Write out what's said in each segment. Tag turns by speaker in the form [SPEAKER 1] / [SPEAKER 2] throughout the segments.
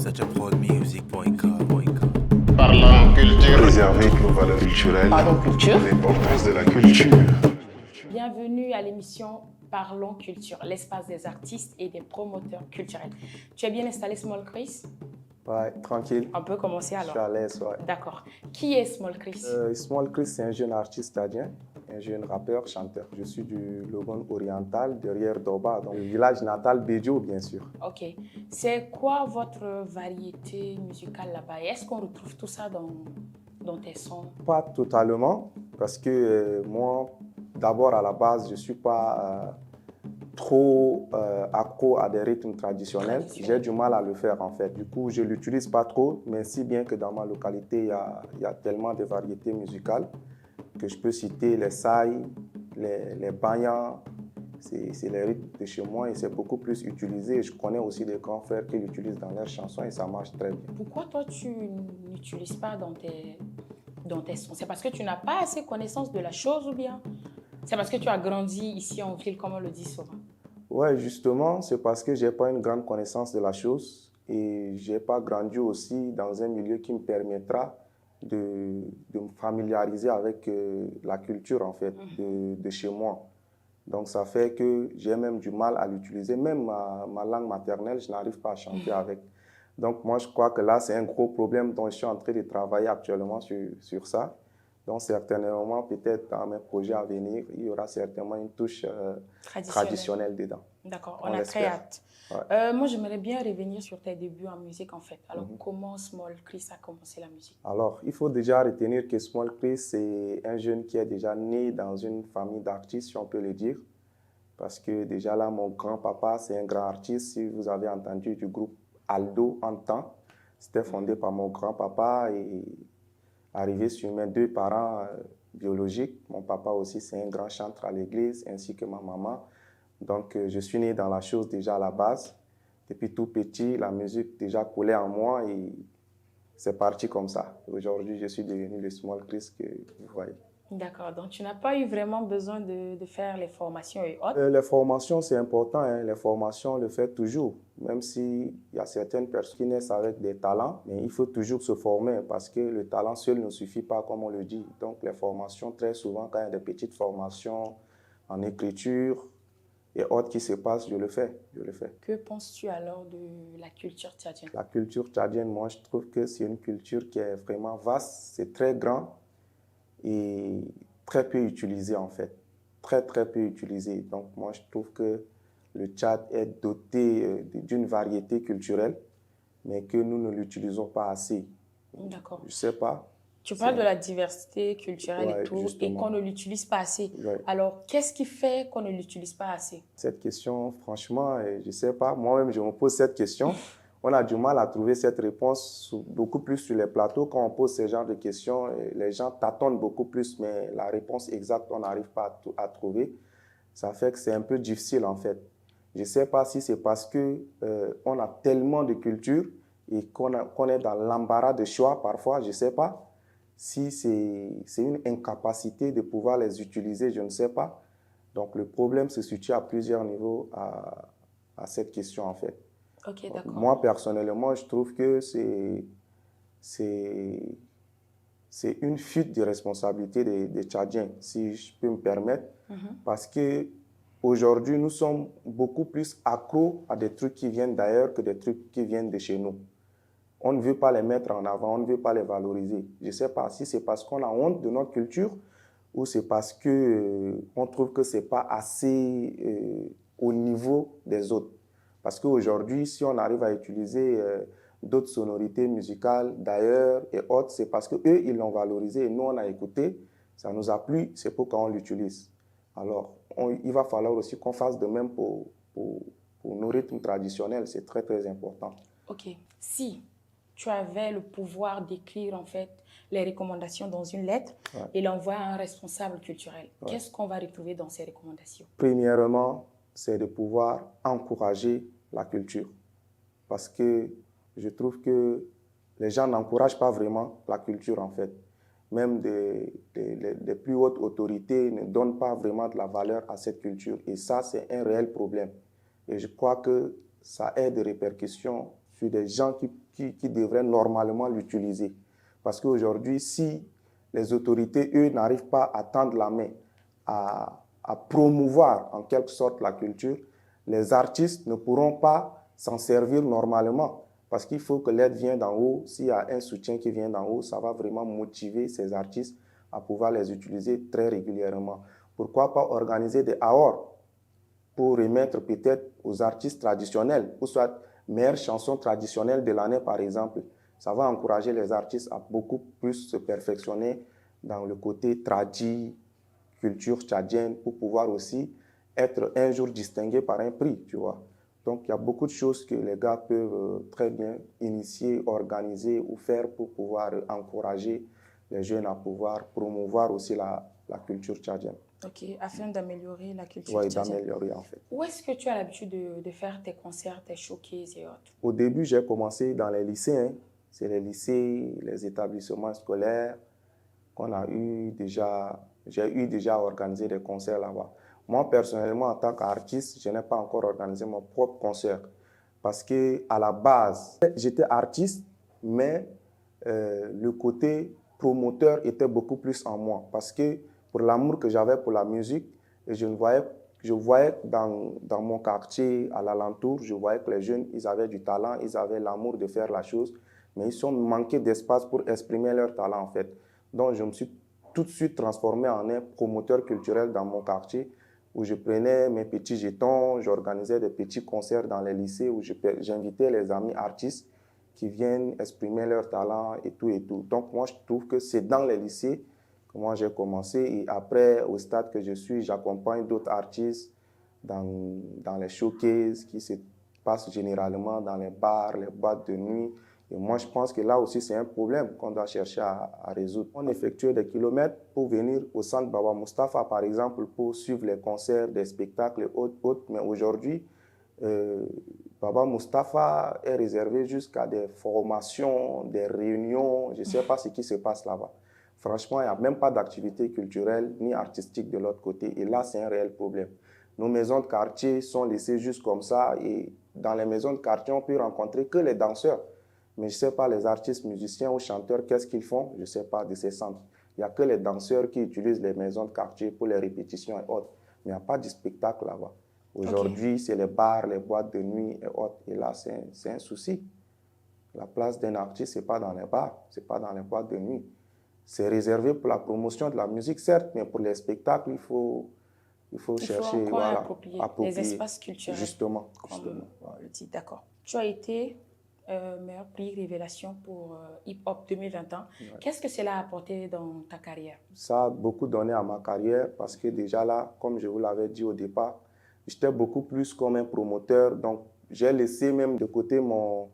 [SPEAKER 1] Sachaproadmusic.com.
[SPEAKER 2] Parlant culture.
[SPEAKER 3] Préserver nos valeurs culturelles,
[SPEAKER 4] Pardon, culture.
[SPEAKER 3] l'importance de la culture.
[SPEAKER 4] Bienvenue à l'émission Parlons Culture, l'espace des artistes et des promoteurs culturels. Tu es bien installé, Small Chris?
[SPEAKER 5] Ouais, tranquille.
[SPEAKER 4] On peut commencer
[SPEAKER 5] Je
[SPEAKER 4] alors.
[SPEAKER 5] suis à l'aise, ouais.
[SPEAKER 4] D'accord. Qui est Small Chris?
[SPEAKER 5] Small Chris, c'est un jeune artiste tadien, un jeune rappeur, chanteur. Je suis du Logon oriental, derrière Doba, donc le village natal Bédio, bien sûr.
[SPEAKER 4] Ok. C'est quoi votre variété musicale là-bas? Est-ce qu'on retrouve tout ça dans tes sons?
[SPEAKER 5] Pas totalement, parce que moi, d'abord à la base, je ne suis pas trop accro à des rythmes traditionnels. J'ai du mal à le faire en fait. Du coup, je ne l'utilise pas trop, mais si bien que dans ma localité, il y a tellement de variétés musicales que je peux citer les saïs, les banyans. C'est les rythmes de chez moi et c'est beaucoup plus utilisé. Je connais aussi des grands frères qui l'utilisent dans leurs chansons et ça marche très bien.
[SPEAKER 4] Pourquoi toi, tu n'utilises pas dans tes sons? C'est parce que tu n'as pas assez connaissance de la chose ou bien c'est parce que tu as grandi ici en ville, comme on le dit souvent?
[SPEAKER 5] Ouais, justement, c'est parce que je n'ai pas une grande connaissance de la chose et je n'ai pas grandi aussi dans un milieu qui me permettra de me familiariser avec la culture en fait de chez moi. Donc ça fait que j'ai même du mal à l'utiliser. Même ma langue maternelle, je n'arrive pas à chanter avec. Donc moi, je crois que là, c'est un gros problème dont je suis en train de travailler actuellement sur ça. Donc certainement, peut-être dans mes projets à venir, il y aura certainement une touche traditionnelle dedans.
[SPEAKER 4] D'accord, on a très hâte. Ouais. Moi, j'aimerais bien revenir sur tes débuts en musique en fait. Alors, comment Small Chris a commencé la musique?
[SPEAKER 5] Alors, il faut déjà retenir que Small Chris, c'est un jeune qui est déjà né dans une famille d'artistes, si on peut le dire. Parce que déjà là, mon grand-papa, c'est un grand artiste. Si vous avez entendu du groupe Aldo en temps, c'était fondé par mon grand-papa et arrivé sur mes deux parents biologiques. Mon papa aussi, c'est un grand chanteur à l'église, ainsi que ma maman. Donc, je suis né dans la chose déjà à la base. Depuis tout petit, la musique déjà coulait en moi et c'est parti comme ça. Aujourd'hui, je suis devenu le Small Chris que vous voyez.
[SPEAKER 4] D'accord, donc tu n'as pas eu vraiment besoin de faire les formations et autres?
[SPEAKER 5] Les formations, c'est important. Hein. Les formations, on le fait toujours. Même s'il y a certaines personnes qui naissent avec des talents, mais il faut toujours se former parce que le talent seul ne suffit pas, comme on le dit. Donc, les formations, très souvent, quand il y a des petites formations en écriture et autres qui se passent, je le fais.
[SPEAKER 4] Que penses-tu alors de la culture tchadienne?
[SPEAKER 5] La culture tchadienne, moi, je trouve que c'est une culture qui est vraiment vaste, c'est très grand et très peu utilisé en fait. Très peu utilisé. Donc moi je trouve que le Tchad est doté d'une variété culturelle, mais que nous ne l'utilisons pas assez.
[SPEAKER 4] D'accord.
[SPEAKER 5] Je sais pas.
[SPEAKER 4] Tu parles de la diversité culturelle et tout,
[SPEAKER 5] justement.
[SPEAKER 4] et qu'on ne l'utilise pas assez.
[SPEAKER 5] Ouais.
[SPEAKER 4] Alors, qu'est-ce qui fait qu'on ne l'utilise pas assez?
[SPEAKER 5] Cette question, franchement, je sais pas. Moi-même, je me pose cette question. On a du mal à trouver cette réponse beaucoup plus sur les plateaux. Quand on pose ce genre de questions, les gens tâtonnent beaucoup plus, mais la réponse exacte, on n'arrive pas à trouver. Ça fait que c'est un peu difficile en fait. Je ne sais pas si c'est parce qu'on a tellement de culture et qu'on est dans l'embarras de choix parfois, je ne sais pas. Si c'est une incapacité de pouvoir les utiliser, je ne sais pas. Donc le problème se situe à plusieurs niveaux à cette question en fait.
[SPEAKER 4] Ok, d'accord.
[SPEAKER 5] Moi, personnellement, je trouve que c'est une fuite de responsabilité des Tchadiens, si je peux me permettre, parce qu'aujourd'hui, nous sommes beaucoup plus accros à des trucs qui viennent d'ailleurs que des trucs qui viennent de chez nous. On ne veut pas les mettre en avant, on ne veut pas les valoriser. Je ne sais pas si c'est parce qu'on a honte de notre culture ou c'est parce qu'on trouve que ce n'est pas assez au niveau des autres. Parce qu'aujourd'hui, si on arrive à utiliser d'autres sonorités musicales d'ailleurs et autres, c'est parce qu'eux, ils l'ont valorisé et nous, on a écouté, ça nous a plu, c'est pourquoi on l'utilise. Alors, il va falloir aussi qu'on fasse de même pour nos rythmes traditionnels, c'est très important.
[SPEAKER 4] Ok. Si tu avais le pouvoir d'écrire en fait les recommandations dans une lettre et l'envoyer à un responsable culturel, qu'est-ce qu'on va retrouver dans ces recommandations? Premièrement,
[SPEAKER 5] c'est de pouvoir encourager la culture. Parce que je trouve que les gens n'encouragent pas vraiment la culture en fait. Même des plus hautes autorités ne donnent pas vraiment de la valeur à cette culture. Et ça, c'est un réel problème. Et je crois que ça a des répercussions sur des gens qui devraient normalement l'utiliser. Parce qu'aujourd'hui, si les autorités, eux, n'arrivent pas à tendre la main, à promouvoir en quelque sorte la culture, les artistes ne pourront pas s'en servir normalement. Parce qu'il faut que l'aide vienne d'en haut. S'il y a un soutien qui vient d'en haut, ça va vraiment motiver ces artistes à pouvoir les utiliser très régulièrement. Pourquoi pas organiser des awards pour remettre peut-être aux artistes traditionnels, ou soit meilleure chanson traditionnelle de l'année par exemple. Ça va encourager les artistes à beaucoup plus se perfectionner dans le côté tradi, culture tchadienne, pour pouvoir aussi être un jour distingué par un prix, tu vois. Donc, il y a beaucoup de choses que les gars peuvent très bien initier, organiser ou faire pour pouvoir encourager les jeunes à pouvoir promouvoir aussi la culture tchadienne.
[SPEAKER 4] Ok, afin d'améliorer la culture
[SPEAKER 5] Oui,
[SPEAKER 4] tchadienne.
[SPEAKER 5] d'améliorer en fait.
[SPEAKER 4] Où est-ce que tu as l'habitude de faire tes concerts, tes showcases et autres?
[SPEAKER 5] Au début, j'ai commencé dans les lycées. Hein. C'est les lycées, les établissements scolaires qu'on a eu déjà. J'ai eu déjà à organiser des concerts là-bas. Moi, personnellement, en tant qu'artiste, je n'ai pas encore organisé mon propre concert. Parce qu'à la base, j'étais artiste, mais le côté promoteur était beaucoup plus en moi. Parce que pour l'amour que j'avais pour la musique, je voyais dans mon quartier, à l'alentour, je voyais que les jeunes, ils avaient du talent, ils avaient l'amour de faire la chose, mais ils ont manqué d'espace pour exprimer leur talent en fait. Donc je me suis tout de suite transformé en un promoteur culturel dans mon quartier, où je prenais mes petits jetons, j'organisais des petits concerts dans les lycées, où j'invitais les amis artistes qui viennent exprimer leur talent et tout et tout. Donc moi, je trouve que c'est dans les lycées que moi j'ai commencé, et après, au stade que je suis, j'accompagne d'autres artistes dans les showcases qui se passent généralement dans les bars, les boîtes de nuit. Et moi, je pense que là aussi, c'est un problème qu'on doit chercher à résoudre. On effectue des kilomètres pour venir au centre Baba Mustapha, par exemple, pour suivre les concerts, des spectacles et autres. Mais aujourd'hui, Baba Mustapha est réservé jusqu'à des formations, des réunions. Je ne sais pas ce qui se passe là-bas. Franchement, il n'y a même pas d'activité culturelle ni artistique de l'autre côté. Et là, c'est un réel problème. Nos maisons de quartier sont laissées juste comme ça. Et dans les maisons de quartier, on peut rencontrer que les danseurs. Mais je ne sais pas, les artistes, musiciens ou chanteurs, qu'est-ce qu'ils font? Je ne sais pas de ces centres. Il n'y a que les danseurs qui utilisent les maisons de quartier pour les répétitions et autres. Mais il n'y a pas de spectacle là-bas. Aujourd'hui, c'est les bars, les boîtes de nuit et autres. Et là, c'est un souci. La place d'un artiste, ce n'est pas dans les bars, ce n'est pas dans les boîtes de nuit. C'est réservé pour la promotion de la musique, certes, mais pour les spectacles, il faut chercher, voilà,
[SPEAKER 4] approprier les espaces culturels.
[SPEAKER 5] Justement.
[SPEAKER 4] Comme on le dit, d'accord. Tu as été meilleur prix révélation pour Hip Hop 2021. Ouais. Qu'est-ce que cela a apporté dans ta carrière?
[SPEAKER 5] Ça a beaucoup donné à ma carrière parce que déjà là, comme je vous l'avais dit au départ, j'étais beaucoup plus comme un promoteur. Donc, j'ai laissé même de côté mon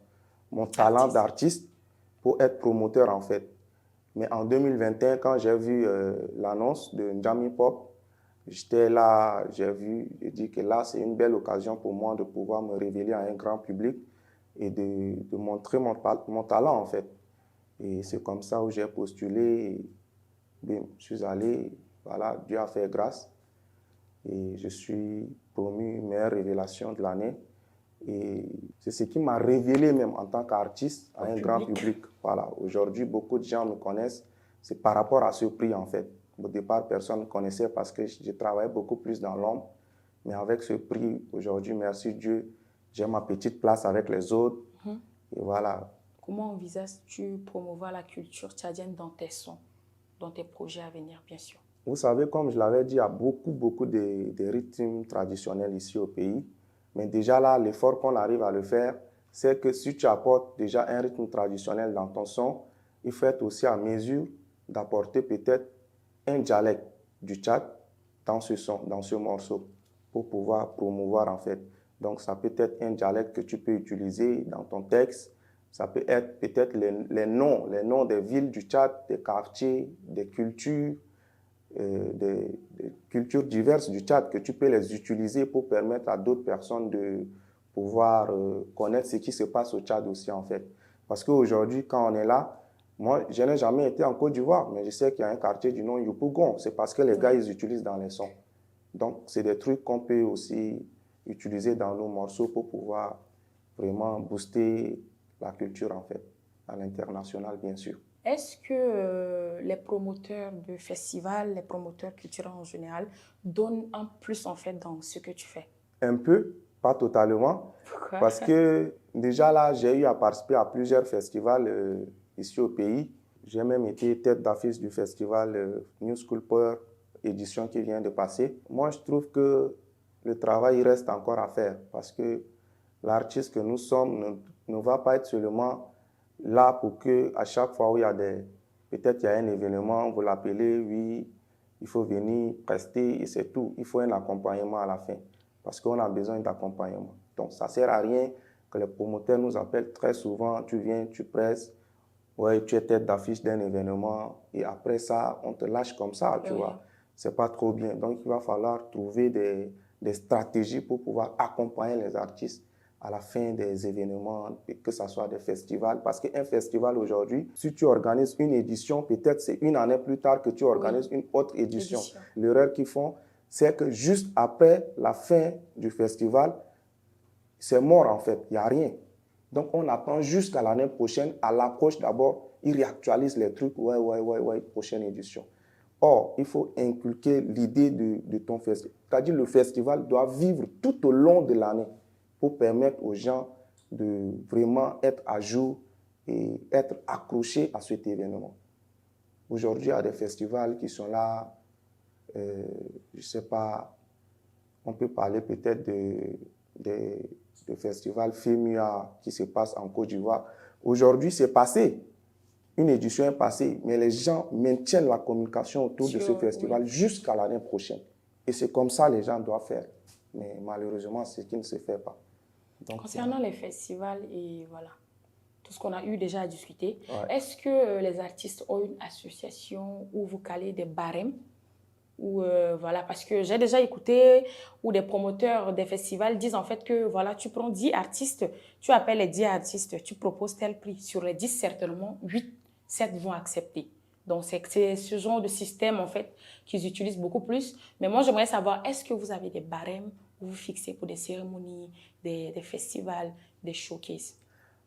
[SPEAKER 5] talent d'artiste pour être promoteur en fait. Mais en 2021, quand j'ai vu l'annonce de Njam Hip Hop, j'étais là, j'ai dit que là, c'est une belle occasion pour moi de pouvoir me révéler à un grand public et de montrer mon talent, en fait. Et c'est comme ça où j'ai postulé. Et je suis allé, voilà, Dieu a fait grâce. Et je suis promu meilleure révélation de l'année. Et c'est ce qui m'a révélé même en tant qu'artiste à un grand public. Voilà. Aujourd'hui, beaucoup de gens me connaissent. C'est par rapport à ce prix, en fait. Au départ, personne ne me connaissait parce que je travaillais beaucoup plus dans l'ombre. Mais avec ce prix, aujourd'hui, merci Dieu, j'ai ma petite place avec les autres. Et voilà.
[SPEAKER 4] Comment envisages-tu promouvoir la culture tchadienne dans tes sons, dans tes projets à venir, bien sûr?
[SPEAKER 5] Vous savez, comme je l'avais dit, il y a beaucoup de rythmes traditionnels ici au pays. Mais déjà là, l'effort qu'on arrive à le faire, c'est que si tu apportes déjà un rythme traditionnel dans ton son, il faut être aussi à mesure d'apporter peut-être un dialecte du Tchad dans ce son, dans ce morceau, pour pouvoir promouvoir en fait. Donc ça peut être un dialecte que tu peux utiliser dans ton texte. Ça peut être peut-être les noms des villes du Tchad, des quartiers, des cultures diverses du Tchad, que tu peux les utiliser pour permettre à d'autres personnes de pouvoir connaître ce qui se passe au Tchad aussi en fait. Parce qu'aujourd'hui, quand on est là, moi, je n'ai jamais été en Côte d'Ivoire, mais je sais qu'il y a un quartier du nom Yopougon. C'est parce que les gars, ils utilisent dans les sons. Donc, c'est des trucs qu'on peut aussi utiliser dans nos morceaux pour pouvoir vraiment booster la culture en fait, à l'international bien sûr.
[SPEAKER 4] Est-ce que les promoteurs de festivals, les promoteurs culturels en général, donnent un plus en fait dans ce que tu fais?
[SPEAKER 5] Un peu, pas totalement,
[SPEAKER 4] Pourquoi?
[SPEAKER 5] parce que déjà là, j'ai eu à participer à plusieurs festivals ici au pays. J'ai même été tête d'affiche du festival New School Power, édition qui vient de passer. Moi, je trouve que le travail reste encore à faire parce que l'artiste que nous sommes ne va pas être seulement là pour que à chaque fois où il y a peut-être il y a un événement, vous l'appelez, oui, il faut venir prester et c'est tout. Il faut un accompagnement à la fin parce qu'on a besoin d'accompagnement. Donc, ça ne sert à rien que les promoteurs nous appellent très souvent, tu viens, tu presses, ouais, tu es tête d'affiche d'un événement et après ça, on te lâche comme ça, tu vois. C'est pas trop bien. Donc, il va falloir trouver des stratégies pour pouvoir accompagner les artistes à la fin des événements, que ce soit des festivals. Parce qu'un festival aujourd'hui, si tu organises une édition, peut-être c'est une année plus tard que tu organises une autre édition. L'erreur qu'ils font, c'est que juste après la fin du festival, c'est mort en fait, il n'y a rien. Donc on attend jusqu'à l'année prochaine, à l'approche d'abord, ils réactualisent les trucs, ouais, prochaine édition. Or, il faut inculquer l'idée de ton festival. C'est-à-dire le festival doit vivre tout au long de l'année pour permettre aux gens de vraiment être à jour et être accrochés à cet événement. Aujourd'hui, il y a des festivals qui sont là, je ne sais pas, on peut parler peut-être de festival FEMUA qui se passe en Côte d'Ivoire. Aujourd'hui, c'est passé. Une édition est passée, mais les gens maintiennent la communication autour de ce festival jusqu'à l'année prochaine. Et c'est comme ça que les gens doivent faire. Mais malheureusement, c'est ce qui ne se fait pas. Donc,
[SPEAKER 4] concernant les festivals et voilà, tout ce qu'on a eu déjà à discuter, est-ce que les artistes ont une association où vous calez des barèmes? Ou voilà, parce que j'ai déjà écouté où des promoteurs des festivals disent en fait que voilà, tu prends 10 artistes, tu appelles les 10 artistes, tu proposes tel prix. Sur les 10, certainement, 8, 7 vont accepter. Donc, c'est ce genre de système en fait qu'ils utilisent beaucoup plus. Mais moi, j'aimerais savoir, est-ce que vous avez des barèmes où vous fixez pour des cérémonies, des festivals, des showcases?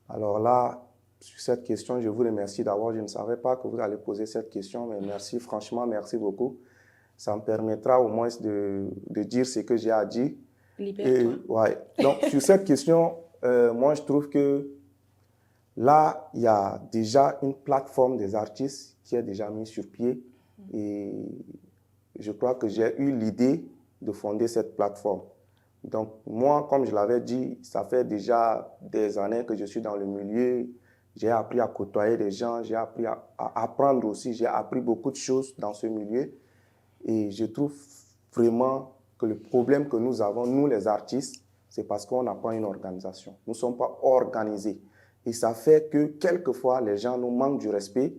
[SPEAKER 5] Alors là, sur cette question, je vous remercie d'abord. Je ne savais pas que vous allez poser cette question, mais merci, franchement, merci beaucoup. Ça me permettra au moins de dire ce que j'ai à dire.
[SPEAKER 4] Libère-toi.
[SPEAKER 5] Ouais. Donc, sur cette question, moi, je trouve que là, il y a déjà une plateforme des artistes qui est déjà mise sur pied. Et je crois que j'ai eu l'idée de fonder cette plateforme. Donc, moi, comme je l'avais dit, ça fait déjà des années que je suis dans le milieu. J'ai appris à côtoyer des gens, j'ai appris à apprendre aussi. J'ai appris beaucoup de choses dans ce milieu. Et je trouve vraiment que le problème que nous avons, nous les artistes, c'est parce qu'on n'a pas une organisation. Nous ne sommes pas organisés. Et ça fait que quelquefois, les gens nous manquent du respect.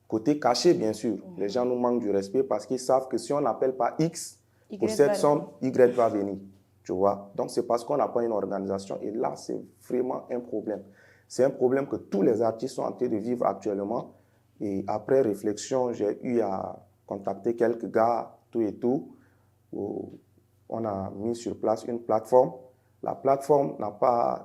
[SPEAKER 5] Côté caché, bien sûr. Les gens nous manquent du respect parce qu'ils savent que si on n'appelle pas X, pour cette somme, Y va venir. Tu vois? Donc, c'est parce qu'on n'a pas une organisation. Et là, c'est vraiment un problème. C'est un problème que tous les artistes sont en train de vivre actuellement. Et après réflexion, j'ai eu à contacter quelques gars, tout et tout. On a mis sur place une plateforme. La plateforme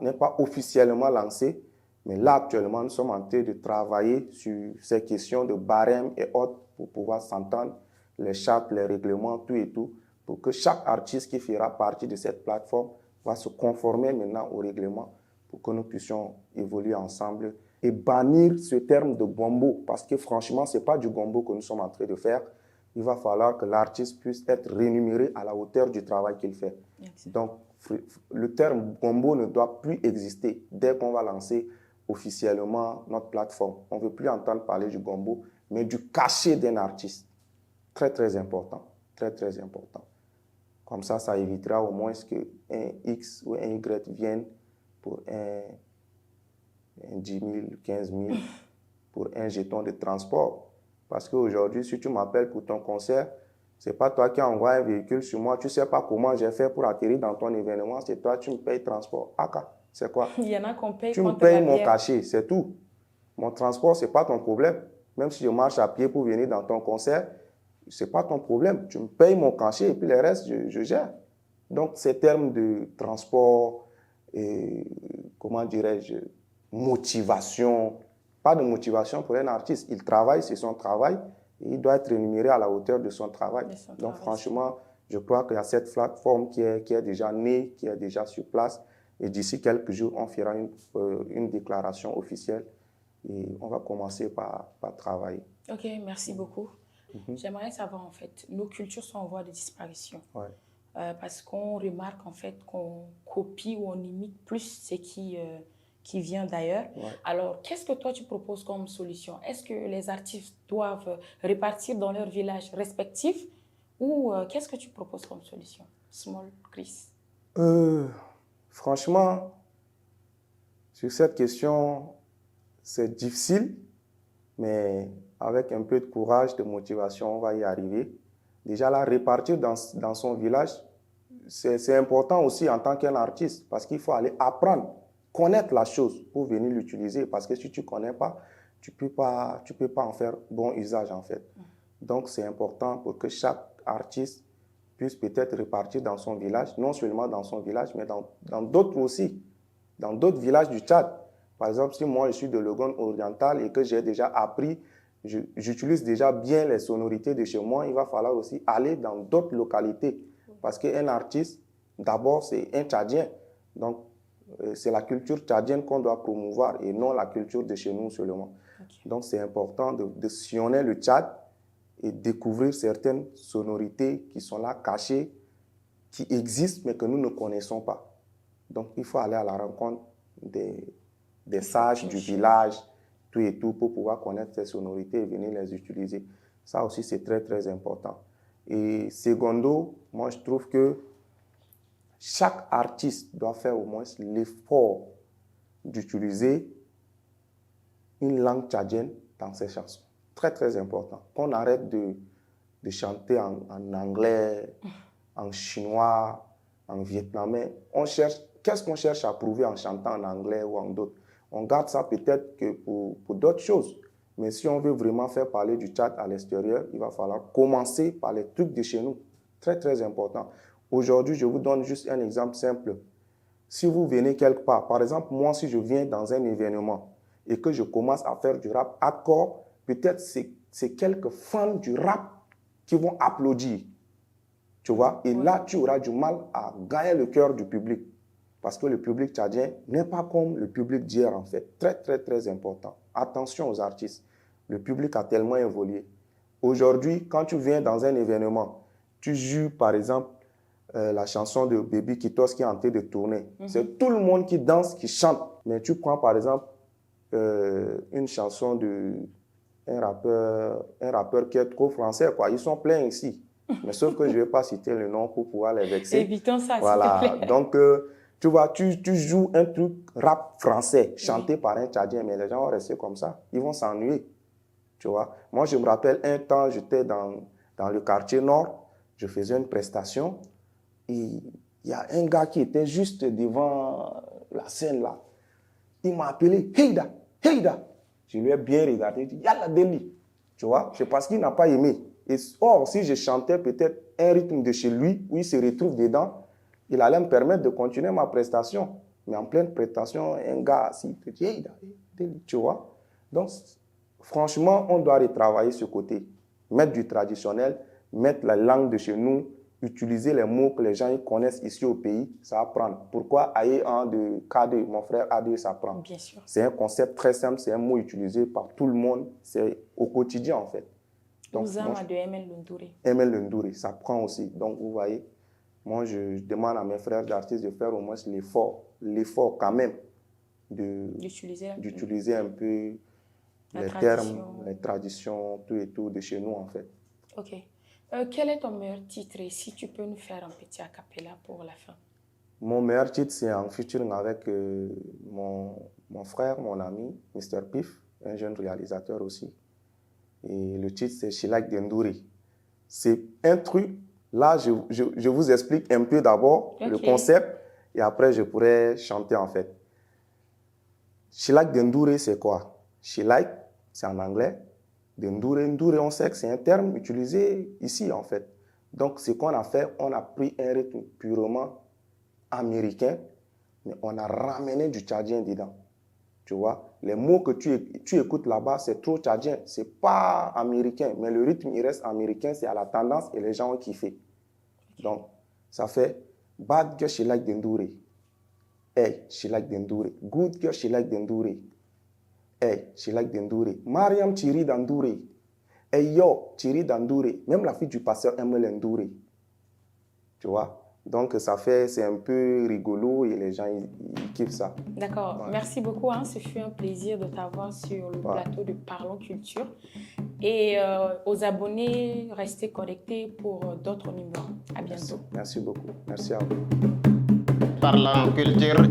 [SPEAKER 5] n'est pas officiellement lancée, mais là, actuellement, nous sommes en train de travailler sur ces questions de barème et autres pour pouvoir s'entendre, les chartes, les règlements, tout et tout, pour que chaque artiste qui fera partie de cette plateforme va se conformer maintenant au règlement pour que nous puissions évoluer ensemble et bannir ce terme de gombo, parce que franchement, ce n'est pas du gombo que nous sommes en train de faire. Il va falloir que l'artiste puisse être rémunéré à la hauteur du travail qu'il fait. Merci. Donc, le terme gombo ne doit plus exister dès qu'on va lancer officiellement notre plateforme. On ne veut plus entendre parler du gombo, mais du cachet d'un artiste. Très, très important. Très, très important. Comme ça évitera au moins qu'un X ou un Y vienne pour un 10 000, 15 000, pour un jeton de transport. Parce qu'aujourd'hui, si tu m'appelles pour ton concert, ce n'est pas toi qui envoies un véhicule sur moi. Tu ne sais pas comment j'ai fait pour atterrir dans ton événement. C'est toi, tu me payes transport. C'est quoi?
[SPEAKER 4] Il y en a qu'on paye.
[SPEAKER 5] Tu me payes mon cachet, c'est tout. Mon transport, ce n'est pas ton problème. Même si je marche à pied pour venir dans ton concert, ce n'est pas ton problème. Tu me payes mon cachet et puis le reste, je gère. Donc, ces termes de transport et, comment dirais-je, motivation, pas de motivation pour un artiste. Il travaille, c'est son travail, et il doit être rémunéré à la hauteur de son travail. Donc franchement, je crois qu'il y a cette plateforme qui est déjà née, qui est déjà sur place. Et d'ici quelques jours, on fera une déclaration officielle et on va commencer par travailler.
[SPEAKER 4] Ok, merci beaucoup. J'aimerais savoir, en fait, nos cultures sont en voie de disparition.
[SPEAKER 5] Ouais.
[SPEAKER 4] Parce qu'on remarque, en fait, qu'on copie ou on imite plus ce qui vient d'ailleurs.
[SPEAKER 5] Ouais.
[SPEAKER 4] Alors, qu'est-ce que toi, tu proposes comme solution? Est-ce que les artistes doivent repartir dans leurs villages respectifs ou qu'est-ce que tu proposes comme solution? Small Chris.
[SPEAKER 5] Franchement, sur cette question, c'est difficile, mais avec un peu de courage, de motivation, on va y arriver. Déjà là, repartir dans son village, c'est important aussi en tant qu'un artiste parce qu'il faut aller apprendre, connaître la chose pour venir l'utiliser. Parce que si tu ne connais pas, tu peux pas en faire bon usage en fait. Donc c'est important pour que chaque artiste puisse peut-être repartir dans son village, non seulement dans son village, mais dans d'autres aussi, dans d'autres villages du Tchad. Par exemple, si moi je suis de Logone oriental et que j'ai déjà appris, j'utilise déjà bien les sonorités de chez moi, il va falloir aussi aller dans d'autres localités. Parce qu'un artiste, d'abord, c'est un Tchadien. Donc, c'est la culture tchadienne qu'on doit promouvoir et non la culture de chez nous seulement. Okay. Donc, c'est important de sillonner le Tchad et découvrir certaines sonorités qui sont là, cachées, qui existent, mais que nous ne connaissons pas. Donc, il faut aller à la rencontre des sages du village, tout et tout, pour pouvoir connaître ces sonorités et venir les utiliser. Ça aussi, c'est très, très important. Et secondo, moi, je trouve que chaque artiste doit faire au moins l'effort d'utiliser une langue tchadienne dans ses chansons. Très, très important. Qu'on arrête de chanter en anglais, en chinois, en vietnamais. Qu'est-ce qu'on cherche à prouver en chantant en anglais ou en d'autres? On garde ça peut-être que pour d'autres choses. Mais si on veut vraiment faire parler du Tchad à l'extérieur, il va falloir commencer par les trucs de chez nous. Très, très important. Aujourd'hui, je vous donne juste un exemple simple. Si vous venez quelque part, par exemple, moi, si je viens dans un événement et que je commence à faire du rap hardcore, peut-être c'est quelques fans du rap qui vont applaudir. Tu vois? Et là, tu auras du mal à gagner le cœur du public. Parce que le public tchadien n'est pas comme le public d'hier, en fait. Très, très, très important. Attention aux artistes. Le public a tellement évolué. Aujourd'hui, quand tu viens dans un événement, tu joues, par exemple, la chanson de Baby Kitos qui est en train de tourner. C'est tout le monde qui danse, qui chante. Mais tu prends, par exemple, une chanson d'un rappeur qui est trop français, quoi. Ils sont pleins ici. Mais sauf que je ne vais pas citer le nom pour pouvoir les vexer.
[SPEAKER 4] Évitons ça,
[SPEAKER 5] voilà.
[SPEAKER 4] s'il te plaît.
[SPEAKER 5] Donc, tu vois, tu joues un truc rap français, chanté par un Tchadien, mais les gens vont rester comme ça. Ils vont s'ennuyer. Tu vois. Moi, je me rappelle un temps, j'étais dans le quartier nord, je faisais une prestation et il y a un gars qui était juste devant la scène là. Il m'a appelé « Heida, Heida ». Je lui ai bien regardé, il dit « Yalla Deli ». Tu vois, c'est parce qu'il n'a pas aimé. Et, or, si je chantais peut-être un rythme de chez lui, où il se retrouve dedans, il allait me permettre de continuer ma prestation. Mais en pleine prestation, un gars assis, il te dit « Heida, Deli ». Tu vois. Donc, franchement, on doit retravailler ce côté. Mettre du traditionnel, mettre la langue de chez nous, utiliser les mots que les gens connaissent ici au pays, ça va prendre. Pourquoi Aïe-1 de K2, mon frère A2, ça prend?
[SPEAKER 4] Bien sûr.
[SPEAKER 5] C'est un concept très simple, c'est un mot utilisé par tout le monde, c'est au quotidien en fait. Donc,
[SPEAKER 4] Ouzama de Emel Lundouri.
[SPEAKER 5] Emel Lundouri, ça prend aussi. Donc vous voyez, moi je demande à mes frères d'artistes de faire au moins l'effort quand même d'utiliser un peu les termes, les traditions, tout et tout de chez nous en fait.
[SPEAKER 4] Ok. Quel est ton meilleur titre et si tu peux nous faire un petit a cappella pour la fin? Mon
[SPEAKER 5] meilleur titre, c'est en featuring avec mon frère, mon ami, Mr. Pif, un jeune réalisateur aussi. Et le titre, c'est Shilak Dendouri. C'est un truc, là, je vous explique un peu d'abord le concept et après, je pourrais chanter en fait. Shilak Dendouri, c'est quoi? Shilak, c'est en anglais. Ndure, on sait que c'est un terme utilisé ici en fait. Donc ce qu'on a fait, on a pris un rythme purement américain, mais on a ramené du tchadien dedans. Tu Tu vois, les mots que tu écoutes là-bas, c'est trop tchadien. C'est pas américain, mais le rythme, il reste américain. C'est à la tendance et les gens ont kiffé. Donc, ça fait bad girl, she like Dendoure. Hey, she like Dendoure. Good girl, she like Dendoure. Hey, she like Dendoure. Mariam, Thierry Dendoure. Hey, yo, Thierry Dendoure. Même la fille du pasteur aime l'Endoure. Tu vois? Donc, c'est un peu rigolo et les gens, ils kiffent ça.
[SPEAKER 4] D'accord.
[SPEAKER 5] Ouais.
[SPEAKER 4] Merci beaucoup. Hein. Ce fut un plaisir de t'avoir sur le plateau de Parlons Culture. Et aux abonnés, restez connectés pour d'autres numéros. À bientôt.
[SPEAKER 5] Merci beaucoup. Merci à vous.
[SPEAKER 1] Parlons Culture.